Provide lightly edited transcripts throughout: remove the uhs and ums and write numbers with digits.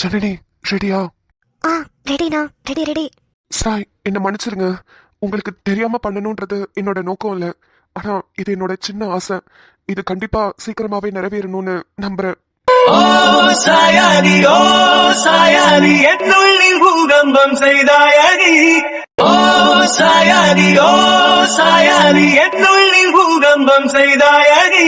ஜனனி, ரெடியா? ஆ, ரெடிண்ணா. ரெடி. சாய், என்ன மன்னிச்சிருங்க. உங்களுக்கு தெரியாம பண்ணணும்ன்றது என்னோட நோக்கம் இல்ல. ஆனா இது என்னோட சின்ன ஆசை. இது கண்டிப்பா சீக்கிரமாவே நிறைவேறணும்னு நம்புறேன். ஓ சாயாரி, ஓ சாயாரி, என்னுள்ளில் பூகம்பம் செய்தாயடி. ஓ சாயாரி, ஓ சாயாரி, என்னுள்ளில் பூகம்பம் செய்தாயடி.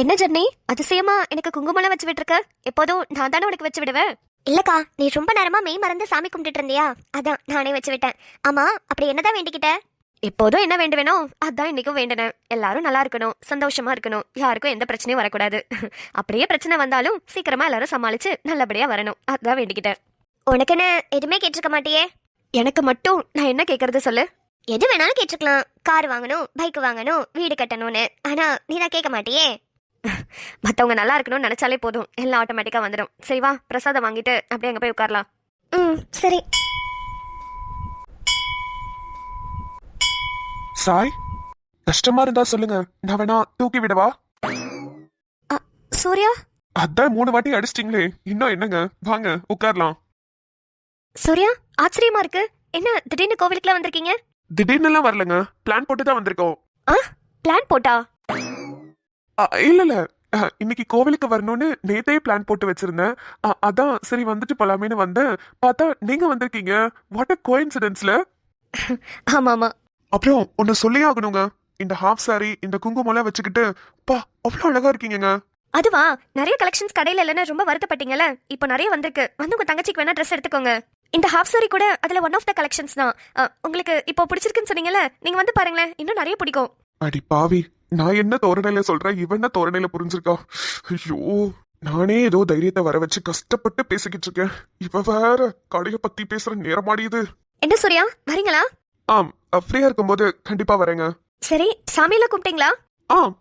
என்ன ஜெர்னி, அதிசயமா எனக்கு குங்குமம்லாம் வச்சு விட்டுருக்க. எப்போதும் நான் தானே உனக்கு வச்சு விடுவேன். இல்லக்கா, நீ ரொம்ப நேரமா மெய் மறந்து சாமி கும்பிட்டு இருந்தியா, அதான் நானே வச்சு விட்டேன். ஆமா, அப்படி என்னதான் வேண்டிக்கிட்ட? எப்போதும் என்ன வேண்டுவேனோ அதான் இன்னைக்கும் வேண்டினேன். எல்லாரும் நல்லா இருக்கணும், சந்தோஷமா இருக்கணும், யாருக்கும் எந்த பிரச்சனையும் வரக்கூடாது. அப்படியே பிரச்சனை வந்தாலும் சீக்கிரமா எல்லாரும் சமாளிச்சு நல்லபடியா வரணும், அதான் வேண்டிக்கிட்டேன். உனக்கு என்ன எதுவுமே கேட்டிருக்க மாட்டியே? எனக்கு மட்டும் நான் என்ன கேட்கறது சொல்லு. எது வேணாலும் கேட்டிருக்கலாம். கார் வாங்கணும், பைக் வாங்கணும், வீடு கட்டணும்னு. ஆனா நீ தான் கேட்க மாட்டியே. மற்றவங்க நல்லா இருக்கணும்னு நினைச்சாலே போதும், எல்லாம் ஆட்டோமேட்டிக்கா வந்துடும். சரி வா, பிரசாதம் வாங்கிட்டு அப்படியே அங்கே போய் உட்காரலாம். சரி. சாய், கஷ்டமா இருந்தா சொல்லுங்க, நான் வேணா தூக்கி விடவா? சூர்யா. அதான் 3 வாட்டி அடிச்சிட்டீங்களே, இன்னும் என்னங்க? வாங்க உட்காரலாம். சூர்யா, ஆச்சரியமா இருக்கு. என்ன திடீர்னு கோவிலுக்குலாம் வந்திருக்கீங்க? திடீர்னு எல்லாம் வரலங்க, பிளான் போட்டு தான் வந்திருக்கோம். பிளான் போட்டா? இல்ல, இன்னைக்கு கோவிலுக்கு வரணும்னு நேத்தே பிளான் போட்டு வச்சிருந்தேன். அதான் சரி வந்துட்டு போலாமேன்னு வந்தேன். பார்த்தா நீங்க வந்திருக்கீங்க. வாட் அ கோஇன்சிடென்ஸ்ல. ஆமா. அப்புறம் ஒன்னு சொல்லியே ஆகணுங்க. இந்த ஹாஃப் சாரி, இந்த குங்குமம்லாம் வச்சுக்கிட்டு பா அவ்வளவு அழகா இருக்கீங்க. அதுவா, நிறைய கலெக்ஷன்ஸ் கடையில இல்லைன்னு ரொம்ப வருத்தப்பட்டீங்கல்ல. இப்போ நிறைய வந்திருக்கு, வந்து உங்க தங்கச்சிக்கு வேணா ட்ரெஸ் எடுத்துக்கோங்க. இந்த ஹாஃப் சாரி கூட அதுல ஒன் ஆஃப் த கலெக்ஷன்ஸ் தான். உங்களுக்கு இப்போ பிடிச்சிருக்குன்னு சொன்னீங்கல்ல, நீங்க வந்து பாருங்களேன், இன்னும் நிறைய பிடிக்கும். அடி பாவி, நான் என்ன தோரணையில சொல்றேன், இவன் தோரணையில புரிஞ்சிருக்கா? ஐயோ, நானே ஏதோ தைரியத்தை வர வச்சு கஷ்டப்பட்டு பேசிக்கிட்டு இருக்கேன். இவ வேற கடைய பத்தி பேசுற நேரமாடியது. என்ன சூர்யா, வரீங்களா? ஆம், ஃப்ரீயா இருக்கும்போது கண்டிப்பா வரேங்க. சரி, சாமியெல்லாம் கும்பிட்டீங்களா?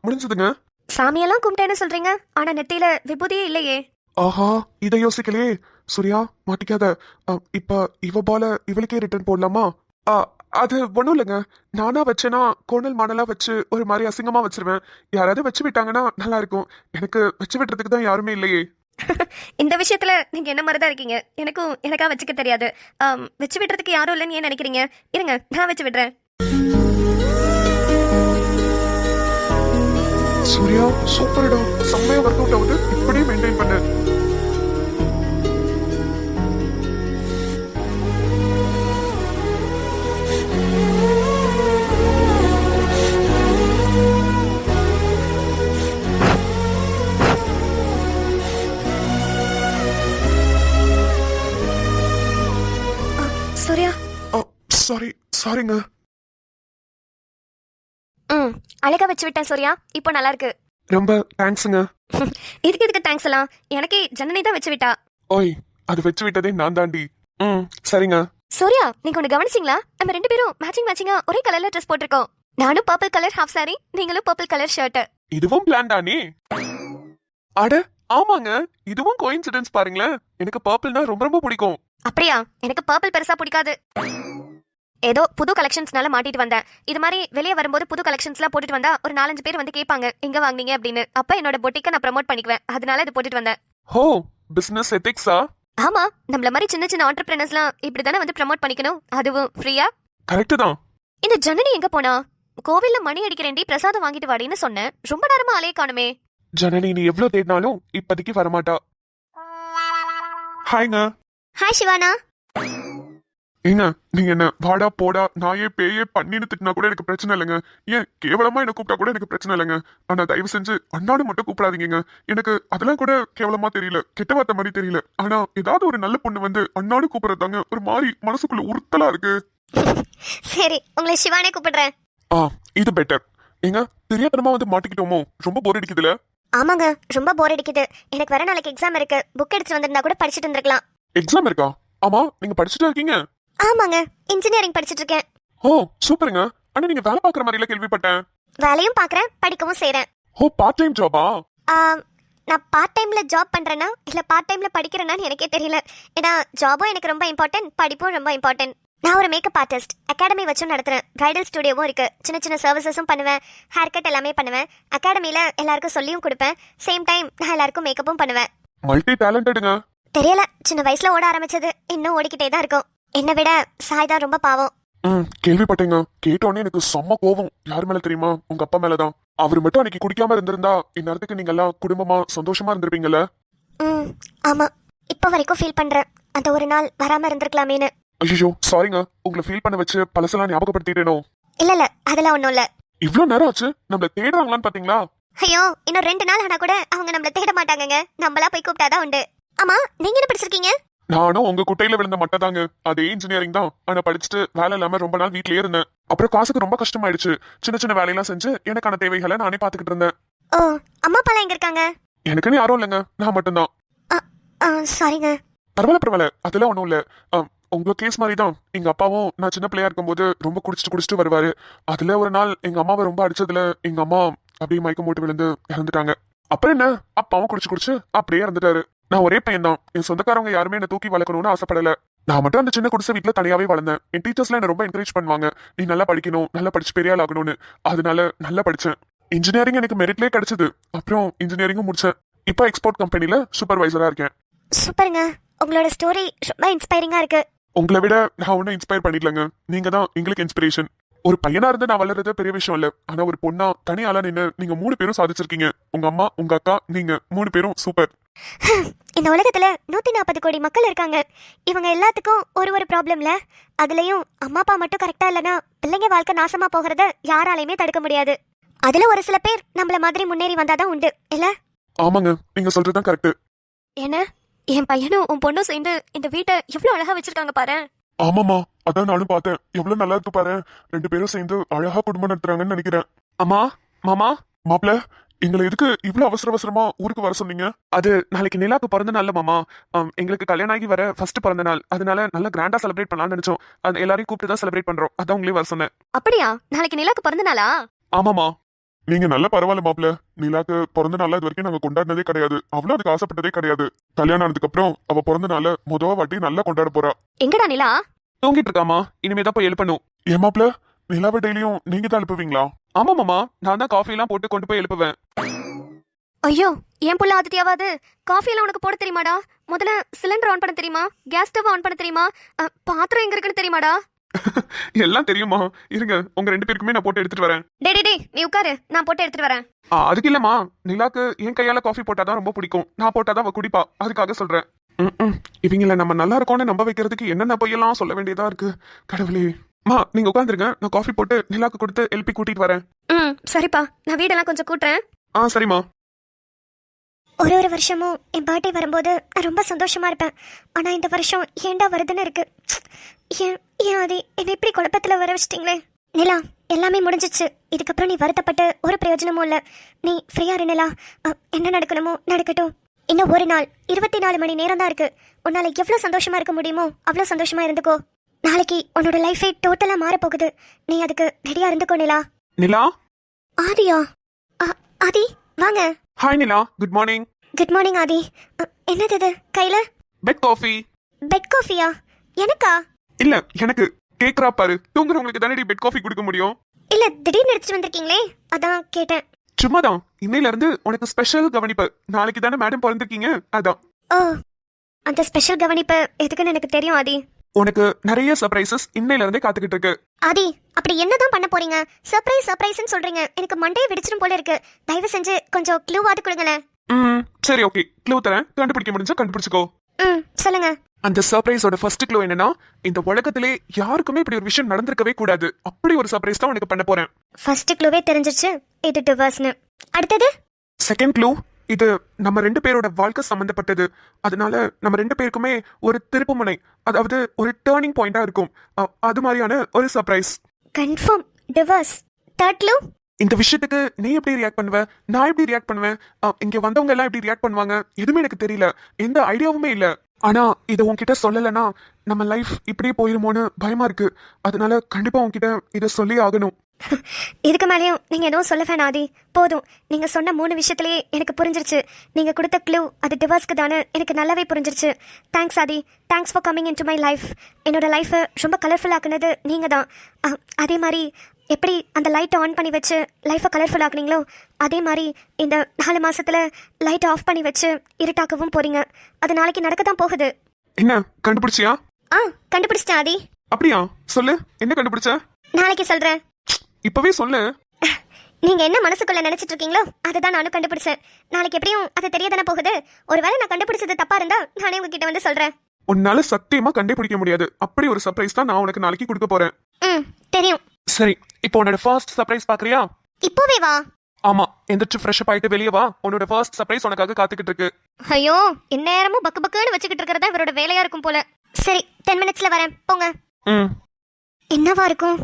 முடிஞ்சதுங்க. சாமியெல்லாம் கும்பிட்டேன்னு சொல்றீங்க, ஆனா நெத்தியில விபூதியே இல்லையே. ஆஹா, இதை யோசிக்கலையே. சூர்யா, மாட்டிக்காத. இப்ப இவ போல இவளுக்கே ரிட்டர்ன் போடலாமா? அது ஒண்ணும் இல்லைங்க. நானா வச்சேன்னா கோணல் மாடலா வச்சு ஒரு மாதிரி அசிங்கமா வச்சிருவேன். யாராவது வச்சு விட்டாங்கன்னா நல்லா இருக்கும். எனக்கு வச்சு விட்டுறதுக்கு தான் யாருமே இல்லையே. இந்த விஷயத்துல நீங்க என்ன மாதிரிதான் இருக்கீங்க. எனக்கா வச்சுக்க தெரியாது. வச்சு விடுறதுக்கு யாரும் இல்லைன்னு ஏன் நினைக்கிறீங்க? இருங்க, நான் வச்சு விடுறேன். சூர்யா, சூப்பர்டா, செம்மையா ஒர்க் அவுட் ஆகுது. இப்படியே மெயின்டைன் பண்ணு. சூர்யா. சாரிங்க. அழகா வச்சு விட்டேன் சூர்யா, இப்போ நல்லா இருக்கு. ரொம்ப தேங்க்ஸுங்க. இதுக்கு தேங்க்ஸ் எல்லாம், எனக்கே ஜனனி தான் வச்சு விட்டா. ஓய், அது வச்சு விட்டதே நான் தாண்டி. சரிங்க. சூர்யா, நீங்க ஒண்ணு கவனிச்சீங்களா? நம்ம 2 பேரும் மேட்சிங்கா ஒரே கலர்ல ட்ரெஸ் போட்டிருக்கோம். நானும் பர்பிள் கலர் ஹாஃப் சாரி, நீங்களும் பர்பிள் கலர் ஷர்ட். இதுவும் பிளான் தானே? அட ஆமாங்க, இதுவும் கோஇன்சிடென்ஸ் பாருங்களேன். எனக்கு பர்பிள்னா ரொம்ப ரொம்ப பிடிக்கும். அப்படியா? எனக்கு பர்பிள் பெருசா பிடிக்காது. ஏதோ புது கலெக்ஷன்ஸ்னால மாட்டிட்டு வந்தேன். இது மாதிரி வெளியே வரும்போது புது கலெக்ஷன்ஸ்லாம் போட்டுட்டு வந்தா ஒரு 4-5 பேர் வந்து கேட்பாங்க, எங்க வாங்குனீங்க அப்படின்னு. அப்ப என்னோட பொட்டிக்க நான் ப்ரோமோட் பண்ணிக்குவேன், அதனால இது போட்டுட்டு வந்தேன். ஹோ, பிசினஸ் எதிக்ஸா? ஆமா, நம்மள மாதிரி சின்ன ஆண்டர்பிரினர்ஸ்லாம் இப்படிதானே வந்து ப்ரோமோட் பண்ணிக்கணும், அதுவும் ஃப்ரீயா. கரெக்ட் தான். இந்த ஜனனி எங்க போனா? கோவில்ல மணி அடிக்கிறேன்டி, பிரசாதம் வாங்கிட்டு வாடின்னு சொன்னேன். ரொம்ப நேரமா அலைய காணுமே. ஜனனி, நீ எவ்வளவு தேடினாலும் இப்போதைக்கு வரமாட்டா. ஹாய்ங்க. ஹாய் சிவானா. ஏங்க, நீங்க என்ன வாடா போடா நாயே பேயே பண்ணின்னு திட்டினா கூட எனக்கு பிரச்சனை இல்லைங்க. ஏன் கேவலமா என்ன கூப்பிட்டா கூட எனக்கு பிரச்சனை இல்லைங்க. ஆனா தயவு செஞ்சு அண்ணாடு மட்டும் கூப்பிடாதீங்க. எனக்கு அதெல்லாம் கூட கேவலமா தெரியல, கெட்ட வார்த்தை மாதிரி தெரியல. ஆனா ஏதாவது ஒரு நல்ல பொண்ணு வந்து அண்ணாடு கூப்பிடறதாங்க ஒரு மாதிரி மனசுக்குள்ள உறுத்தலா இருக்கு. சரி, உங்களை சிவானே கூப்பிடுறேன். இது பெட்டர். ஏங்க, தெரியாதனமா வந்து மாட்டிக்கிட்டோமோ? ரொம்ப போர் அடிக்குதுல? ஆமாங்க, ரொம்ப போர் அடிக்குது. எனக்கு வர நாளைக்கு எக்ஸாம் இருக்கு. புக் எடுத்து வந்திருந்தா கூட படிச்சிட்டு இருந்திருக்கலாம். எக்ஸாம் இருக்கா? ஆமா, நீங்க படிச்சுட்டு இருக்கீங்க? ஆமாங்க, இன்ஜினியரிங் படிச்சிட்டு இருக்கேன். ஓ சூப்பருங்க. ஆனா நீங்க வேலை பாக்குற மாதிரி கேள்விப்பட்டேன். வேலையும் பாக்குறேன், படிக்கவும் செய்றேன். ஓ, பார்ட் டைம் ஜாபா? நான் பார்ட் டைம்ல ஜாப் பண்றேனா இல்ல பார்ட் டைம்ல படிக்கிறேனான்னு எனக்கே தெரியல. ஏன்னா ஜாபும் எனக்கு ரொம்ப இம்பார்ட்டன்ட், படிப்பும் ரொம்ப இம்பார்ட்டன்ட். நான் ஒரு மேக்கப் ஆர்டிஸ்ட் அகாடமி வச்சும் நடத்துறேன். பிரைடல் ஸ்டுடியோவும் இருக்கு. சின்ன சின்ன சர்வீசஸும் பண்ணுவேன். ஹேர் கட் எல்லாமே பண்ணுவேன். அகாடமியில எல்லாருக்கும் சொல்லியும் கொடுப்பேன். சேம் டைம் நான் எல்லாருக்கும் மேக்கப்பும் பண்ணுவேன். மல்டி டேலண்டடுங்க. தெரியல, சின்ன வயசுல ஓட ஆரம்பிச்சது இன்னும் ஓடிக்கிட்டே தான் இருக்கும். என்னை விட சாய் தான் ரொம்ப பாவம். கேள்விப்பட்டேங்க. கேட்டோடனே எனக்கு செம்ம கோவம். யார் மேல தெரியுமா? உங்க அப்பா மேலதான். அவர் மட்டும் அன்னைக்கு குடிக்காம இருந்திருந்தா இந்நேரத்துக்கு நீங்க எல்லாம் குடும்பமா சந்தோஷமா இருந்திருப்பீங்கல்ல. ஆமா, இப்ப வரைக்கும் ஃபீல் பண்றேன் அந்த ஒரு நாள் வராம இருந்திருக்கலாமேன்னு. ஐயோ சாரிங்க, உங்களை ஃபீல் பண்ண வச்சு பழசெல்லாம் ஞாபகப்படுத்திட்டேனோ. இல்ல அதெல்லாம் ஒண்ணும் இல்ல. இவ்ளோ நேரம் ஆச்சு, நம்மள தேடுறாங்களான்னு பாத்தீங்களா? ஐயோ, இன்னும் 2 நாள் ஆனா கூட அவங்க நம்மள தேட மாட்டாங்கங்க. நம்மளா போய் கூப்பிட்டாதான் உண்டு. ஆமா, நீங்க என்ன படிச்சிருக்கீங்க? நானும் உங்க குட்டையில விழுந்த மட்டதாங்க. அதே இன்ஜினியரிங் தான். ஆனா படிச்சுட்டு வேலை இல்லாம ரொம்ப நாள் வீட்லயே இருந்தேன். அப்புறம் காசுக்கு ரொம்ப கஷ்டமாயிடுச்சு. சின்ன சின்ன வேலையெல்லாம் செஞ்சு எனக்கான தேவைகளை நானே பாத்துக்கிட்டு இருந்தேன். ஓ, அம்மா அப்பாலாம் எங்க இருக்காங்க? எனக்குன்னு யாரும் இல்லைங்க, நான் மட்டும்தான். சாரிங்க. பரவாயில்ல, அதெல்லாம் ஒண்ணும் இல்ல. உங்க கேஸ் மாதிரி தான். எங்க அப்பாவும் நான் சின்ன பிள்ளையா இருக்கும்போது ரொம்ப குடிச்சிட்டு வருவாரு. அதுல ஒரு நாள் எங்க அம்மாவை ரொம்ப அடிச்சதுல எங்க அம்மா அப்படியே மயக்கம் போட்டு விழுந்து இறந்துட்டாங்க. அப்புறம் என்ன, அப்பாவும் குடிச்சு அப்படியே இறந்துட்டாரு. நான் ஒரே பையன் தான். என் சொந்தக்காரங்க யாருமே என்ன தூக்கி வளர்க்கணும்னு ஆசைப்படல. நான் மட்டும் அந்த சின்ன குடிசை வீட்டுல தனியாவே வளர்ந்தேன். என் டீச்சர்ஸ்லாம் என்ன ரொம்ப என்கரேஜ் பண்ணுவாங்க. நீ நல்லா படிக்கணும், நல்லா படிச்சு பெரிய ஆள் ஆகணும்னு. அதனால நல்லா படிச்சேன். இன்ஜினியரிங் எனக்கு மெரிட்லயே கிடைச்சது. அப்புறம் இன்ஜினியரிங்கும் முடிச்சேன். இப்போ எக்ஸ்போர்ட் கம்பெனில சூப்பர்வைசரா இருக்கேன். சூப்பருங்க, உங்களோட ஸ்டோரி ரொம்ப இன்ஸ்பைரிங்கா இருக்கு. உங்களை விட நான் ஒன்னும் இன்ஸ்பயர் பண்ணிடலங்க. நீங்க தான் எங்களுக்கு இன்ஸ்பிரேஷன். ஒரு பையனா இருந்து நான் வளர்றது பெரிய விஷயம் இல்ல. ஆனா ஒரு பொண்ணா தனி ஆளா நின்னு நீங்க 3 பேரும் சாதிச்சிருக்கீங்க. உங்க அம்மா, உங்க அக்கா, நீங்க 3 பேரும் சூப்பர். இந்த உலகத்துல 140 கோடி மக்கள் இருக்காங்க. இவங்க எல்லாத்துக்கும் ஒரு ப்ராப்ளம்ல. அதுலயும் அம்மா அப்பா மட்டும் கரெக்டா இல்லனா பிள்ளைங்க வாழ்க்கை நாசமா போகிறத யாராலையுமே தடுக்க முடியாது. அதுல ஒரு சில பேர் நம்மள மாதிரி முன்னேறி வந்தாதான் உண்டு இல்ல? ஆமாங்க, நீங்க சொல்றதுதான் கரெக்ட். என்ன, என் பையனும் உன் பொண்ணும் சேர்ந்து இந்த வீட்டை எவ்வளவு அழகா வச்சிருக்காங்க பாரு. ஆமாமா, அதான் நானும் பார்த்தேன். எவ்வளவு நல்லா இருக்கு பாரு. 2 பேரும் சேர்ந்து அழகா குடும்பம் நடத்துறாங்கன்னு நினைக்கிறேன். அம்மா, மாமா, மாப்பிள்ள, எங்களை எதுக்கு இவ்வளவு அவசரமா ஊருக்கு வர சொன்னீங்க? அது நாளைக்கு நிலாக்கு பிறந்த நாள் மாமா. எங்களுக்கு கல்யாணம் ஆகி வர ஃபர்ஸ்ட் பிறந்த நாள். அதனால நல்லா கிராண்டா செலிப்ரேட் பண்ணலாம்னு நினைச்சோம். அது எல்லாரையும் கூப்பிட்டு தான் செலிப்ரேட் பண்றோம். அதான் உங்களே வர சொன்னேன். அப்படியா? நாளைக்கு நிலாக்கு பிறந்த நாளா? ஆமாமா. நீங்க நல்ல பரவாயில்ல மாப்பிள்ள. நிலாக்கு பிறந்த நாள் இது வரைக்கும் நாங்க கொண்டாடினதே கிடையாது. அவ்வளவு அதுக்கு ஆசைப்பட்டதே கிடையாது. கல்யாணம் ஆனதுக்கு அப்புறம் அவ பிறந்த நாள முதல் வாட்டி நல்லா கொண்டாட போறா. எங்கடா நிலா? தூங்கிட்டு இருக்காமா. இனிமேதான் போய் எழுப்பணும். ஏன் மாப்பிள்ள, நிலாவை டெய்லியும் நீங்க தான் எழுப்புவீங்களா? ஆமா மாமா, நான் தான் காஃபி எல்லாம் போட்டு கொண்டு போய் எழுப்புவேன். ஐயோ, என் புள்ள ஆதித்யாவாது காஃபி எல்லாம் உனக்கு போட தெரியுமாடா? முதல்ல சிலிண்டர் ஆன் பண்ண தெரியுமா? கேஸ் ஸ்டவ் ஆன் பண்ண தெரியுமா? பாத்திரம் எங்க இருக்குன்னு தெரியுமாடா? எல்லாம் தெரியுமா? இருங்க, உங்க 2 பேருக்குமே நான் போட்டு எடுத்துட்டு வரேன். டேய் நீ உட்காரு, நான் போட்டு எடுத்துட்டு வரேன். அதுக்கு இல்லம்மா, நிலாக்கு என் கையால காஃபி போட்டாதான் ரொம்ப பிடிக்கும். நான் போட்டாதான் அவ குடிப்பா. அதுக்காக சொல்றேன். இவங்கள நம்ம நல்லா இருக்கோம்னு நம்ப வைக்கிறதுக்கு என்னென்ன பொய்யெல்லாம் சொல்ல வேண்டியதா இருக்கு. கடவுளே. நீங்க உட்காந்துருங்க, நான் காஃபி போட்டு நிலாக்கு கொடுத்து எழுப்பி கூட்டிட்டு வரேன். சரிப்பா, நான் வீடெல்லாம் கொஞ்சம் கூட்டுறேன். சரிம்மா. ஒரு வருஷமும் என் பர்த்டே வரும்போது நான் ரொம்ப சந்தோஷமா இருப்பேன். ஆனா இந்த வருஷம் ஏண்டா வருதுன்னு இருக்கு. ஏன் அது என்னை இப்படி குழப்பத்துல வர வச்சிட்டீங்களே? நிலா, எல்லாமே முடிஞ்சிச்சு. இதுக்கப்புறம் நீ வருத்தப்பட்டு ஒரு பிரயோஜனமும் இல்ல. நீ ஃப்ரீயா இரு நிலா. என்ன நடக்கணுமோ நடக்கட்டும். இன்னும் ஒரு நாள் 24 மணி நேரம் தான் இருக்கு. உன்னால எவ்வளவு சந்தோஷமா இருக்க முடியுமோ அவ்வளவு சந்தோஷமா இருந்துக்கோ. நாளைக்கு உன்னோட லைஃபே டோட்டலா மாற போகுது. நீ அதுக்கு ரெடியா இருந்துக்கோ நிலா. நிலா? ஆதியா? ஆதி வாங்க. ஹாய் நிலா, குட் மார்னிங். குட் மார்னிங் ஆதி. என்னது இது கையில? Bed coffee. பெட் காஃபியா? எனக்கா? இல்ல, எனக்கு. கேக்குறா பாரு. தூங்குறவங்களுக்கு தானே பெட் காஃபி கொடுக்க முடியும். இல்ல, திடீர்னு எடுத்துட்டு வந்திருக்கீங்களே, அதான் கேட்டேன். சும்மாதான். இன்னையில இருந்து உனக்கு ஸ்பெஷல் கவனிப்பு. நாளைக்கு தானே மேடம் பிறந்திருக்கீங்க, அதான். ஓ, அந்த ஸ்பெஷல் கவனிப்பு எதுக்குன்னு எனக்கு தெரியும் ஆதி. உனக்கு நிறைய சர்ப்ரைசஸ் இன்னையில இருந்தே காத்துக்கிட்டு இருக்கு. ஆதி, அப்படி என்னதான் பண்ண போறீங்க? சர்ப்ரைஸ்ன்னு சொல்றீங்க. எனக்கு மண்டையை வெடிச்சிடும் போல இருக்கு. தயவு செஞ்சு கொஞ்சம் க்ளூவாது கொடுங்களேன். சரி, ஓகே, க்ளூ தரேன். கண்டுபிடிக்க முடிஞ்சா கண்டுபிடிச்சுக்கோ. சொல்லுங்க. அந்த சர்ப்ரைஸோட ஃபர்ஸ்ட் க்ளூ என்னன்னா, இந்த உலகத்திலே யாருக்குமே இப்படி ஒரு விஷயம் நடந்திருக்கவே கூடாது. அப்படி ஒரு சர்ப்ரைஸ் தான் உனக்கு பண்ண போறேன். ஃபர்ஸ்ட் க்ளூவே தெரிஞ்சிருச்சு, இது டிவோர்ஸ்னு. அடுத்தது செகண்ட் க்ளூ, இது நம்ம 2 பேரோட வாழ்க்கை சம்பந்தப்பட்டது. அதனால நம்ம 2 பேருக்குமே ஒரு திருப்புமுனை, அதாவது ஒரு டேர்னிங் பாயிண்டா இருக்கும். அது மாதிரியான ஒரு surprise. Confirm divorce. Third clue, இந்த விஷயத்துக்கு நீ எப்படி ரியாக்ட் பண்ணுவ, நான் எப்படி ரியாக்ட் பண்ணுவேன், இங்க வந்தவங்க எல்லாம் எப்படி ரியாக்ட் பண்ணுவாங்க, எதுவுமே எனக்கு தெரியல. எந்த ஐடியாவுமே இல்ல. ஆனா இதை உன்கிட்ட சொல்லலைன்னா நம்ம லைஃப் இப்படியே போயிருமோன்னு பயமா இருக்கு. அதனால கண்டிப்பா உன்கிட்ட இதை சொல்லி ஆகணும். இதுக்கு மேலேயும் நீங்கள் எதுவும் சொல்ல வேணாம் ஆதி. போதும், நீங்கள் சொன்ன 3 விஷயத்துலேயே எனக்கு புரிஞ்சிருச்சு. நீங்கள் கொடுத்த க்ளூ அது டிவோர்ஸ்க்கு தானே எனக்கு நல்லாவே புரிஞ்சிருச்சு. Thanks Aadhi. Thanks for coming into my life. என்னோட லைஃப்பை ரொம்ப கலர்ஃபுல் ஆக்குனது நீங்கள் தான். அதே மாதிரி எப்படி அந்த லைட்டை ஆன் பண்ணி வச்சு லைஃப்பை கலர்ஃபுல் ஆக்குனீங்களோ அதே மாதிரி இந்த 4 மாசத்துல லைட்டை ஆஃப் பண்ணி வச்சு இருட்டாக்கவும் போறீங்க. அது நாளைக்கு நடக்க தான் போகுது. என்ன கண்டுபிடிச்சியா? கண்டுபிடிச்சிட்டேன் ஆதி. அப்படியா? சொல்லு, என்ன கண்டுபிடிச்ச? நாளைக்கு சொல்கிறேன். இப்பவே சொல்லு. நீங்க என்ன மனசுக்குள்ள நினைச்சிட்டு இருக்கீங்களோ அதுதான் நானும் கண்டுபிடிச்சேன். நாளைக்கு எப்படியும் அது தெரியதானே போகுது. ஒருவேளை நான் கண்டுபிடிச்சது தப்பா இருந்தா நானே உங்ககிட்ட வந்து சொல்றேன். உன்னால சத்தியமா கண்டுபிடிக்க முடியாது. அப்படி ஒரு சர்ப்ரைஸ் தான் நான் உனக்கு நாளைக்கு கொடுக்க போறேன். தெரியும். சரி, இப்போ உன்னோட ஃபர்ஸ்ட் சர்ப்ரைஸ் பாக்குறியா? இப்போவே வா. ஆமா, எந்திரிச்சு ஃப்ரெஷ் அப் ஆயிட்டு வெளியே வா. உன்னோட ஃபர்ஸ்ட் சர்ப்ரைஸ் உனக்காக காத்துக்கிட்டு இருக்கு. ஐயோ, இந்நேரமும் பக்கு பக்குன்னு வச்சுக்கிட்டு இருக்கிறதா இவரோட வேலையா இருக்கும் போல. சரி, 10 மினிட்ஸ்ல வரேன், போங்க. என்னவா இருக்கும்?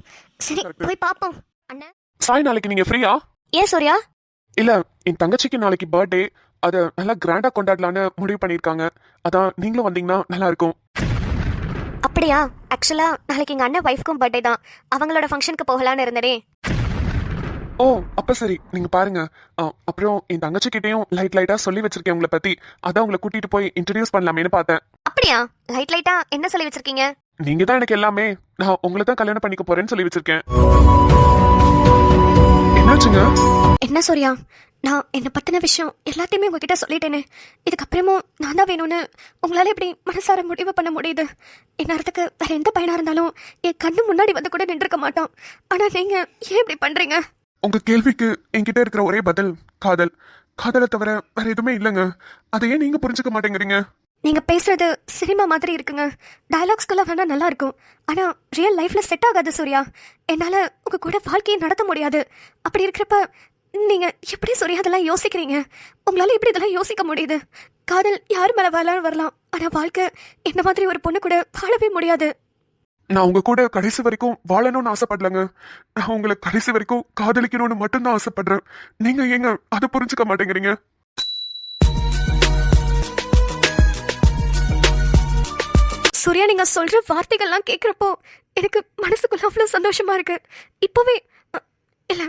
சரி, போய் பாப்போம். அண்ணா சாய், நாளைக்கு நீங்க ஃப்ரீயா? ஏன் சூர்யா? இல்ல, என் தங்கச்சிக்கு நாளைக்கு பர்த்டே. அதை நல்லா கிராண்டா கொண்டாடலான்னு முடிவு பண்ணிருக்காங்க. அதான் நீங்களும் வந்தீங்கன்னா நல்லா இருக்கும். அப்படியா? ஆக்சுவலா நாளைக்கு எங்க அண்ணன் வைஃப்க்கும் பர்த்டே தான். அவங்களோட ஃபங்க்ஷனுக்கு போகலான்னு இருந்தேனே. ஓ, அப்ப சரி, நீங்க பாருங்க. அப்புறம் என் தங்கச்சி கிட்டயும் லைட்டா சொல்லி வச்சிருக்கேன் உங்களை பத்தி. அதான் உங்களை கூட்டிட்டு போய் இன்ட்ரடியூஸ் பண்ணலாமேன்னு பார்த்தேன். அப்படியா? லைட்டா என்ன சொல்லி வச்சிருக்கீங்க? நீங்க தான் எனக்கு எல்லாமே. நான் உங்களை தான் கல்யாணம் பண்ணிக்க போறேன்னு சொல்லி வச்சிருக்கேன். என்னாச்சுங்க? என்ன சூர்யா, நான் என்ன பத்தின விஷயம் எல்லாத்தையுமே உங்ககிட்ட சொல்லிட்டேனே. இதுக்கப்புறமும் நான் தான் வேணும்னு உங்களால எப்படி மனசார முடிவு பண்ண முடியுது? இந்நேரத்துக்கு வேற எந்த பையனா இருந்தாலும் என் கண்ணு முன்னாடி வந்து கூட நின்றுக்க மாட்டான். ஆனா நீங்க ஏன் இப்படி பண்றீங்க? உங்க கேள்விக்கு என்கிட்ட இருக்கிற ஒரே பதில் காதல். காதலை தவிர வேற எதுவுமே இல்லைங்க. அதையே நீங்க புரிஞ்சுக்க மாட்டேங்கிறீங்க. நீங்க பேசுறது சினிமா மாதிரி இருக்குங்க. டயலாக்ஸ்கெல்லாம் வேணா நல்லா இருக்கும், ஆனா ரியல் லைஃப்ல செட் ஆகாது சூர்யா. என்னால உங்க கூட வாழ்க்கையை நடத்த முடியாது. அப்படி இருக்கிறப்ப நீங்க எப்படி சூர்யா அதெல்லாம் யோசிக்கிறீங்க? உங்களால எப்படி இதெல்லாம் யோசிக்க முடியுது? காதல் யார் மேல வரலாம், ஆனா வாழ்க்கை என்ன மாதிரி ஒரு பொண்ணு கூட வாழவே முடியாது. நான் உங்க கூட கடைசி வரைக்கும் வாழணும்னு ஆசைப்படலங்க. நான் உங்களை கடைசி வரைக்கும் காதலிக்கணும்னு மட்டும்தான் ஆசைப்படுறேன். நீங்க ஏங்க அதை புரிஞ்சுக்க மாட்டேங்கிறீங்க? சூர்யா, நீங்க சொல்ற வார்த்தைகள்லாம் கேட்குறப்போ எனக்கு மனசுக்குள்ள அவ்வளோ சந்தோஷமா இருக்கு. இப்போவே இல்ல.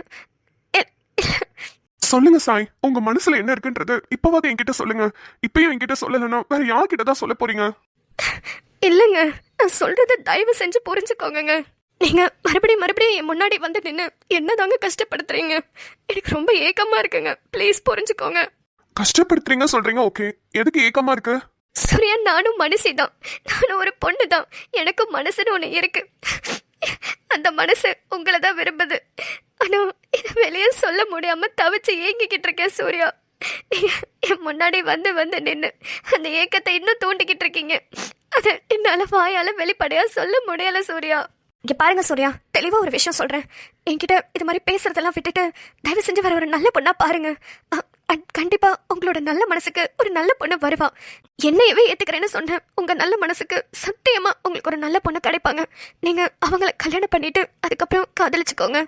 சொல்லுங்க சாய், உங்க மனசுல என்ன இருக்குன்றது இப்பவாது என்கிட்ட சொல்லுங்க. இப்பயும் என்கிட்ட சொல்லலைன்னா வேற யார்கிட்ட தான் சொல்ல போறீங்க? இல்லைங்க, நான் சொல்றத தயவு செஞ்சு புரிஞ்சுக்கோங்க. நீங்க மறுபடியும் என் முன்னாடி வந்து நின்று என்னதாங்க கஷ்டப்படுத்துறீங்க? எனக்கு ரொம்ப ஏக்கமா இருக்குங்க. ப்ளீஸ் புரிஞ்சுக்கோங்க. கஷ்டப்படுத்துறீங்க சொல்றீங்க, ஓகே. எதுக்கு ஏக்கமா இருக்கு? சூர்யா, நானும் மனுஷி தான். நானும் ஒரு பொண்ணு தான். எனக்கும் மனசுன்னு ஒன்று இருக்கு. அந்த மனசு உங்களை தான் விரும்புது. ஆனா இதை வெளியே சொல்ல முடியாம தவிச்சு ஏங்கிக்கிட்டு இருக்கேன் சூர்யா. நீங்க என் முன்னாடி வந்து நின்று அந்த ஏக்கத்தை இன்னும் தூண்டிக்கிட்டு இருக்கீங்க. அது என்னால வாயால வெளிப்படையா சொல்ல முடியல சூர்யா. இங்க பாருங்க சூர்யா, தெளிவா ஒரு விஷயம் சொல்றேன். என்கிட்ட இது மாதிரி பேசுறதெல்லாம் விட்டுட்டு தயவு செஞ்சு வர ஒரு நல்ல பொண்ணா பாருங்க. கண்டிப்பா உங்களோட நல்ல மனசுக்கு ஒரு நல்ல பொண்ணு வருவா. என்னையவே ஏத்துக்கிறேன்னு சொன்னேன். உங்க நல்ல மனசுக்கு சத்தியமா உங்களுக்கு ஒரு நல்ல பொண்ணு கிடைப்பாங்க. நீங்க அவங்கள கல்யாணம் பண்ணிட்டு அதுக்கப்புறம் காதலிச்சுக்கோங்க.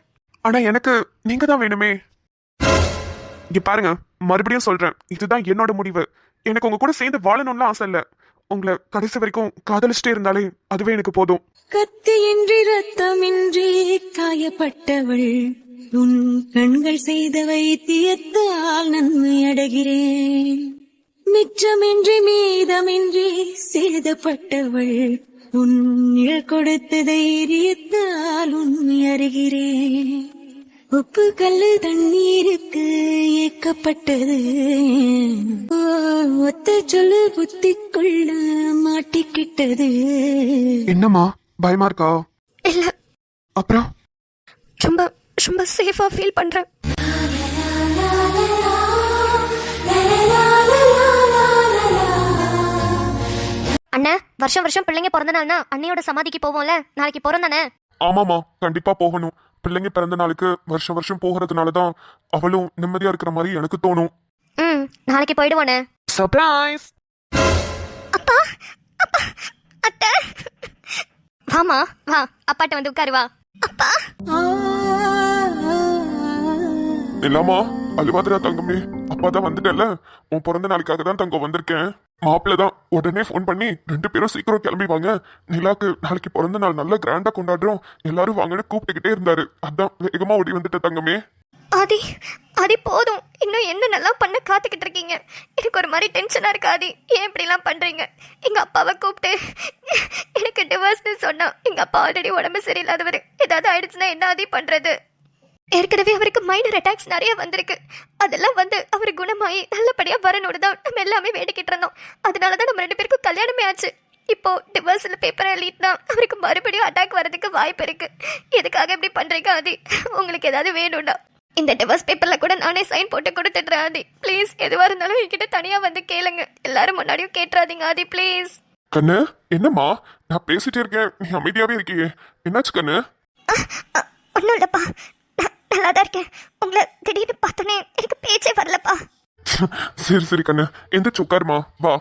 ஆனா எனக்கு நீங்க தான் வேணுமே. இங்க பாருங்க, மறுபடியும் சொல்றேன், இதுதான் என்னோட முடிவு. எனக்கு உங்க கூட சேர்ந்து வாழணும்னு ஆசை இல்ல. உங்களை கடைசி வரைக்கும் காதலிச்சுட்டே இருந்தாலே அதுவே எனக்கு போதும். கத்தியின்றி ரத்தமின்றி காயப்பட்டவள், உன் கண்கள் செய்த வைத்தியத்தால் நன்மை அடைகிறேன். மிச்சமின்றி மீதமின்றி சேதப்பட்டவள், உன் நிழல் கொடுத்த தைரியத்தால் உண்மை அறிகிறேன். உப்பு கல்லு தண்ணீருக்கு ஏக்கப்பட்டது, ஒத்த சொல்லு புத்திக்குள்ள மாட்டிக்கிட்டது. என்னம்மா, பயமா இருக்கா? இல்ல, அப்புறம் ரொம்ப ரொம்ப சேஃபா ஃபீல் பண்றேன். அண்ணா, வருஷம் பிள்ளைங்க பிறந்த நாள்னா அண்ணியோட சமாதிக்கு போவோம்ல. நாளைக்கு போறோம் தானே? ஆமாமா, கண்டிப்பா போகணும். பிள்ளைங்க பிறந்த நாளுக்கு வருஷம் போகிறதுனாலதான் அவளும் நிம்மதியா இருக்கிற மாதிரி எனக்கு தோணும். நாளைக்கு போயிடுவானே. சர்ப்ரைஸ். அப்பா, அப்பா, அத்தை, வாமா வா, அப்பாட்ட வந்து உட்காரு வா. அப்பா. இல்லாமா, அழுவாதிரா தங்கமே. அப்பா தான் வந்துட்டல. உன் பிறந்த நாளுக்காக தான் தங்கம் வந்திருக்கேன். மாப்பிள்ள தான் உடனே ஃபோன் பண்ணி 2 பேரும் சீக்கிரம் கிளம்பி வாங்க, நிலாக்கு நாளைக்கு பிறந்த நாள் நல்லா கிராண்டா கொண்டாடுறோம், எல்லாரும் வாங்கன்னு கூப்பிட்டுக்கிட்டே இருந்தாரு. அதான் வேகமா ஓடி வந்துட்ட தங்கமே. ஆதி ஆதி போதும், இன்னும் என்ன நல்லா பண்ண காத்துக்கிட்டு இருக்கீங்க? எனக்கு ஒரு மாதிரி டென்ஷனா இருக்கு ஆதி. ஏன் இப்படிலாம் பண்றீங்க? எங்க அப்பாவை கூப்பிட்டு எனக்கு டிவோர்ஸ்னு சொன்னா, எங்க அப்பா ஆல்ரெடி உடம்பு சரியில்லாதவர், ஏதாவது ஆயிடுச்சுன்னா என்ன ஆதி பண்றது? ஏற்கனவே அவருக்கு மைனர் அட்டாக்ஸ் நிறைய வந்திருக்கு. அதெல்லாம் வந்து அவர் குணமாயி நல்லபடியா வரணும்னு தான் நம்ம எல்லாமே வேண்டிக்கிட்டு இருந்தோம். அதனால தான் நம்ம 2 பேருக்கும் கல்யாணமே ஆச்சு. இப்போ டிவோர்ஸ்ல பேப்பர் எழுதினா அவருக்கு மறுபடியும் அட்டாக் வரதுக்கு வாய்ப்பு இருக்கு. எதுக்காக இப்படி பண்றீங்க ஆதி? உங்களுக்கு ஏதாவது வேணும்டா, இந்த டிவோர்ஸ் பேப்பர்ல கூட நானே சைன் போட்டு கொடுத்துட்றேன் ஆதி. ப்ளீஸ் எதுவா இருந்தாலும் என்கிட்ட தனியா வந்து கேளுங்க. எல்லாரும் முன்னாடியும் கேட்டுறாதீங்க ஆதி ப்ளீஸ். கண்ணு என்னம்மா, நான் பேசிட்டே இருக்கேன், நீ அமைதியாவே இருக்கியே, என்னாச்சு கண்ணு? ஒன்றும் இல்லப்பா, நல்லா தான் இருக்கேன். உங்களை திடீர்னு பார்த்தோன்னே எனக்கு பேச்சே வரலப்பா. சரி சரி கண்ணு, எந்திரிச்சு உட்காருமா, வா.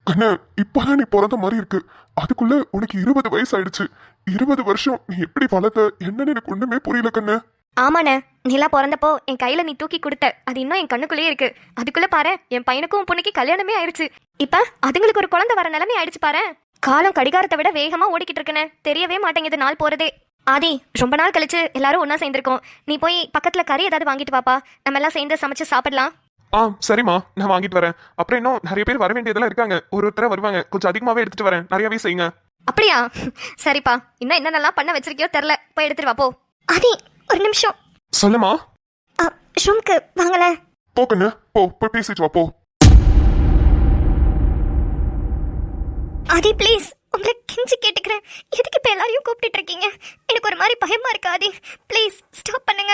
கண்ணு இப்பதான் நீ பிறந்த மாதிரி இருக்கு, அதுக்குள்ள உனக்கு 20 வயசு ஆயிடுச்சு. 20 வருஷம் நீ எப்படி வளர்த்த என்னன்னு எனக்கு ஒண்ணுமே புரியல கண்ணு. ஆமாண்ணே, நிலா பிறந்தப்போ என் கையில நீ தூக்கி கொடுத்த, அது இன்னும் என் கண்ணுக்குள்ளேயே இருக்கு. அதுக்குள்ள பாரு, என் பையனுக்கும் பொண்ணுக்கு கல்யாணமே ஆயிடுச்சு. இப்ப அதுங்களுக்கு ஒரு குழந்தை வர நிலைமை ஆயிடுச்சு பாரு. காலம் கடிகாரத்தை விட வேகமா ஓடிக்கிட்டு இருக்குன்னு தெரியவே மாட்டேங்குது நாள் போறதே. ஆதி, ரொம்ப நாள் கழிச்சு எல்லாரும் ஒன்னா சேர்ந்திருக்கோம். நீ போய் பக்கத்துல கறி ஏதாவது வாங்கிட்டு வாப்பா, நம்ம எல்லாம் சேர்ந்து சமைச்சு சாப்பிடலாம். சரிம்மா, நான் வாங்கிட்டு வரேன். அப்புறம் இன்னும் நிறைய பேர் வர வேண்டியதெல்லாம் இருக்காங்க, ஒருத்தர வருவாங்க, கொஞ்சம் அதிகமாவே எடுத்துட்டு வரேன், நிறையவே செய்யுங்க. அப்படியா? சரிப்பா, இன்னும் என்னென்னலாம் பண்ண வச்சிருக்கியோ தெரியல, போய் எடுத்துட்டு வா போ. ஆதி ஒரு நிமிஷம். சொல்லுமா. ரூம்க்கு வாங்கல. போ கண்ணு, போய் பேசிட்டு வா போ. ஆதி ப்ளீஸ், உங்களை கெஞ்சி கேட்டுக்கிறேன், எதுக்கு இப்ப எல்லாரையும் கூப்பிட்டு இருக்கீங்க? எனக்கு ஒரு மாதிரி பயமா இருக்கு ஆதி, ப்ளீஸ் ஸ்டாப் பண்ணுங்க.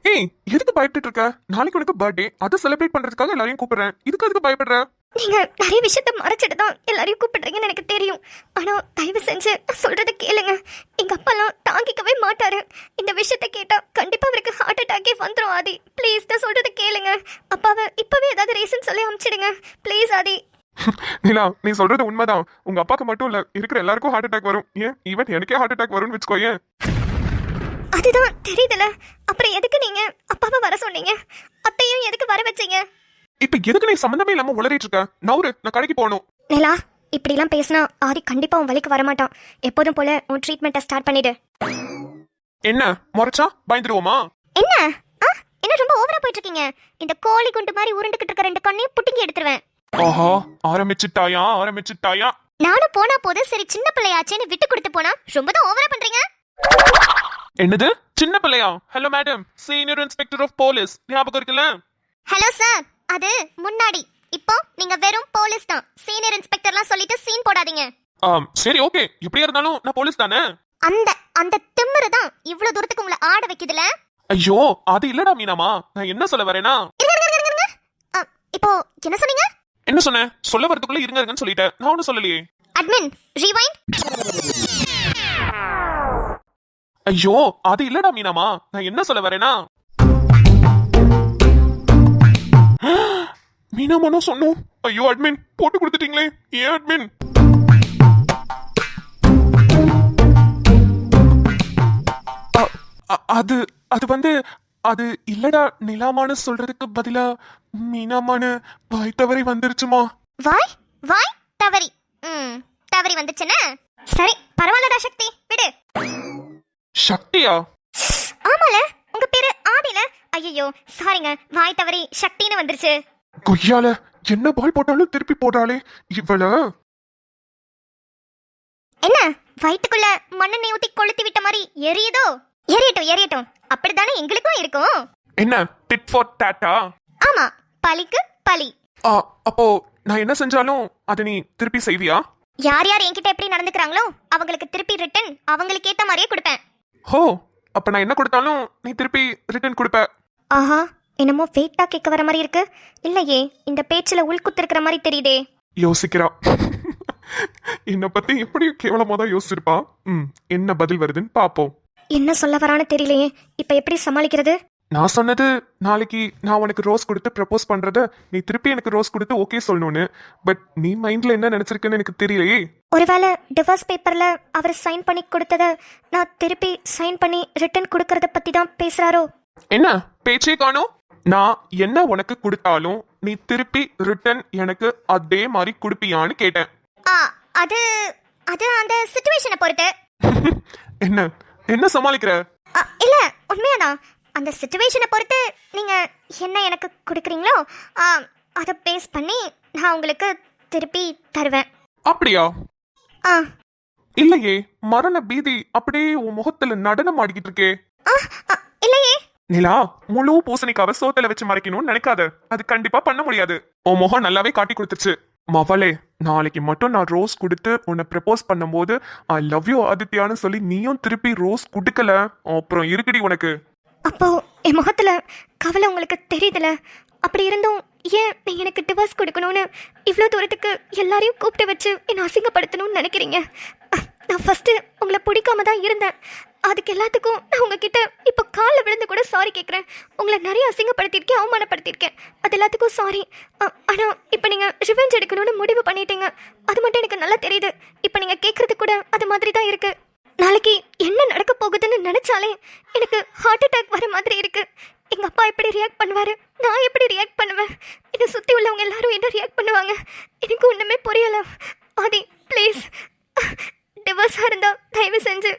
ஏய், எதுக்கு பயப்பட்டு இருக்க? நாளைக்கு உனக்கு பர்த்டே, அதை செலிப்ரேட் பண்றதுக்காக எல்லாரையும் கூப்பிடுறேன், இதுக்கு பயப்படுற? நீங்க நிறைய விஷயத்த மறைச்சிட்டு தான் எல்லாரையும் கூப்பிடுறீங்கன்னு எனக்கு தெரியும். ஆனா தயவு செஞ்சு நான் சொல்றத கேளுங்க. எங்க அப்பாலாம் தாங்கிக்கவே மாட்டாரு. இந்த விஷயத்த கேட்டா கண்டிப்பா அவருக்கு ஹார்ட் அட்டாக்கே வந்துரும் ஆதி. ப்ளீஸ் நான் சொல்றத கேளுங்க. அப்பாவை இப்பவே ஏதாவது ரீசன் சொல்லி அனுப்பிச்சிடுங்க ப்ளீஸ் ஆதி. நிலா, நீ சொல்றது உண்மைதான். உங்க அப்பாக்கு மட்டும் இல்ல, இருக்கிற எல்லாருக்கும் ஹார்ட் அட்டாக் வரும். ஏன் ஈவன் எனக்கே ஹார்ட் அட்டாக் வரும்னு வச்சுக்கோயேன். அதுதான் தெரியுதுல, அப்புறம் எதுக்கு நீங்க அப்பாவை வர சொன்னீங்க? அத்தையும் எதுக்கு வர வச்சீங்க? இப்ப எதுக்கு நீ சம்பந்தமே இல்லாம உளறிட்டு இருக்க? நவுரு, நான் கடைக்கு போகணும். நிலா, இப்படிலாம் பேசினா ஆதி கண்டிப்பா உன் வலிக்கு வரமாட்டான். எப்போதும் போல உன் ட்ரீட்மெண்ட்டை ஸ்டார்ட் பண்ணிடு. என்ன முறைச்சா பயந்துருவோமா? என்ன என்ன ரொம்ப ஓவரா போயிட்டு இருக்கீங்க? இந்த கோழி குண்டு மாதிரி உருண்டுகிட்டு இருக்க 2 கண்ணையும் புட்டிங்கி எடுத்துருவேன். ஆஹா, ஆரம்பிச்சுட்டாயா. நானும் போனா போது சரி சின்ன பிள்ளையாச்சேன்னு விட்டு கொடுத்து போனா ரொம்ப தான் ஓவரா பண்றீங்க. என்னது சின்ன பிள்ளையா? Hello madam, senior inspector of police, ஞாபகம் இருக்குல்ல? ஹலோ சார், அது முன்னாடி. இப்போ நீங்க வெறும் போலீஸ் தான். சீனியர் இன்ஸ்பெக்டர்லாம் சொல்லிட்டு சீன் போடாதீங்க. சரி ஓகே, எப்படியா இருந்தாலும் நான் போலீஸ் தானே. அந்த அந்த திமிரு தான் இவ்வளவு தூரத்துக்கு உங்களை ஆட வைக்குதுல. ஐயோ, அது இல்லடா மீனாமா, நான் என்ன சொல்ல வரேனா? இப்போ என்ன சொன்னீங்க? என்ன சொன்னேன்? சொல்ல வரதுக்குள்ள இருங்கன்னு சொல்லிட்டேன், நான் ஒன்னும் சொல்லலையே. Admin rewind. ஐயோ, அது இல்லடா மீனாமா, நான் என்ன சொல்ல வரேனா? மீனாமா சொன்னோம். ஐயோ அட்மின், போட்டு கொடுத்துட்டீங்களே, ஏன் அட்மின்? அது அது வந்து அது இல்லடா, நிலாமான்னு சொல்றதுக்கு பதிலா மீனாமான்னு வாய் தவறி வந்துருச்சுமா. வாய் வாய் தவறி தவறி வந்துச்சுன்னா சரி பரவாயில்லடா சக்தி, விடு. சக்தியா? ஆமால, உங்க பேரு ஆதில. ஐயோ சாரிங்க, வாய் தவறி சக்தின்னு வந்துருச்சு. கொய்யால, என்ன பால் போட்டாலும் திருப்பி போடுறாளே இவள. என்ன வயிற்றுக்குள்ள மண்ணெண்ணெய் ஊத்தி கொளுத்தி விட்ட மாதிரி எரியுதோ? எரியட்டும், அப்படித்தானே எங்களுக்கும் இருக்கும். என்ன டிட் ஃபார் டாட்டா? ஆமா, பலிக்கு பலி. அப்போ நான் என்ன செஞ்சாலும் அதை நீ திருப்பி செய்வியா? யார் யார் என்கிட்ட எப்படி நடந்துக்கிறாங்களோ அவங்களுக்கு திருப்பி ரிட்டன் அவங்களுக்கு ஏத்த மாதிரியே கொடுப்பேன். ஹோ, அப்ப நான் என்ன கொடுத்தாலும் நீ திருப்பி ரிட்டர்ன் கொடுப்ப? ஆஹா, என்னமோ வெயிட்டா கேட்க வர மாதிரி இருக்கு. இல்லையே, இந்த பேச்சுல உள்குத்து இருக்கிற மாதிரி தெரியுதே. யோசிக்கிறா. என்ன பத்தி எப்படி கேவலமா தான் யோசிச்சிருப்பா. என்ன பதில் வருதுன்னு பாப்போம். என்ன சொல்ல வரான்னு தெரியலையே, இப்ப எப்படி சமாளிக்கிறது? நான் சொன்னது நாளைக்கு நான் உனக்கு ரோஸ் கொடுத்து ப்ரப்போஸ் பண்றத நீ திருப்பி எனக்கு ரோஸ் கொடுத்து ஓகே சொல்லணும்னு. பட் நீ மைண்ட்ல என்ன நினைச்சிருக்குன்னு எனக்கு தெரியலையே. ஒருவேளை டிவோர்ஸ் பேப்பர்ல அவர் சைன் பண்ணி கொடுத்தத நான் திருப்பி சைன் பண்ணி ரிட்டர்ன் கொடுக்கறத பத்தி தான் பேசுறாரோ? என்ன பேச்சே காணோம்? நான் என்ன உனக்கு கொடுத்தாலும் நீ திருப்பி ரிட்டன் எனக்கு அதே மாதிரி கொடுப்பியான்னு கேட்டேன். ஆ, அது அது அந்த சிச்சுவேஷனை பொறுத்து. என்ன என்ன சமாளிக்கிற? இல்ல, உண்மையாதான். அந்த சிச்சுவேஷனை பொறுத்து நீங்க என்ன எனக்கு கொடுக்குறீங்களோ அதை பேஸ் பண்ணி நான் உங்களுக்கு திருப்பி தருவேன். அப்படியா? ஆ, இல்லையே, மரண பீதி அப்படியே உன் முகத்துல நடனம் ஆடிக்கிட்டு இருக்கே. இல்லையே. நிலா, முழு பூசணிக்காவை சோத்துல வச்சு மறைக்கணும்னு நினைக்காத. அது கண்டிப்பா பண்ண முடியாது. உன் முகம் நல்லாவே காட்டி கொடுத்துருச்சு. மவளே, நாளைக்கு மட்டும் நான் ரோஸ் கொடுத்து உன்னை ப்ரப்போஸ் பண்ணும்போது ஐ லவ் யூ ஆதித்யான்னு சொல்லி நீயும் திருப்பி ரோஸ் கொடுக்கல, அப்புறம் இருக்குடி உனக்கு. அப்போ என் முகத்துல கவலை உங்களுக்கு தெரியுதுல? அப்படி இருந்தும் ஏன் நீ எனக்கு டிவோர்ஸ் கொடுக்கணும்னு இவ்வளோ தூரத்துக்கு எல்லாரையும் கூப்பிட்டு வச்சு என்னை அசிங்கப்படுத்தணும்னு நினைக்கிறீங்க? நான் ஃபர்ஸ்ட் உங்களை பிடிக்காம தான் இருந்தேன். அதுக்கு எல்லாத்துக்கும் நான் உங்ககிட்ட இப்போ காலில் விழுந்து கூட சாரி கேட்குறேன். உங்களை நிறைய அசிங்கப்படுத்தியிருக்கேன், அவமானப்படுத்தியிருக்கேன். அது எல்லாத்துக்கும் சாரி. ஆனால் இப்போ நீங்கள் ரிவெஞ்ச் எடுக்கணும்னு முடிவு பண்ணிட்டீங்க. அது மட்டும் எனக்கு நல்லா தெரியுது. இப்போ நீங்கள் கேட்குறது கூட அது மாதிரி தான் இருக்கு. நாளைக்கு என்ன நடக்க போகுதுன்னு நினைச்சாலே எனக்கு ஹார்ட் அட்டாக் வர மாதிரி இருக்கு. எங்க அப்பா எப்படி ரியாக்ட் பண்ணுவாரு, நான் எப்படி ரியாக்ட் பண்ணுவேன், என்னை சுற்றி உள்ளவங்க எல்லாரும் என்ன ரியாக்ட் பண்ணுவாங்க, எனக்கு ஒன்றுமே புரியல. ஆதி ப்ளீஸ், டிவோர்ஸாக இருந்தால் தயவு செஞ்சு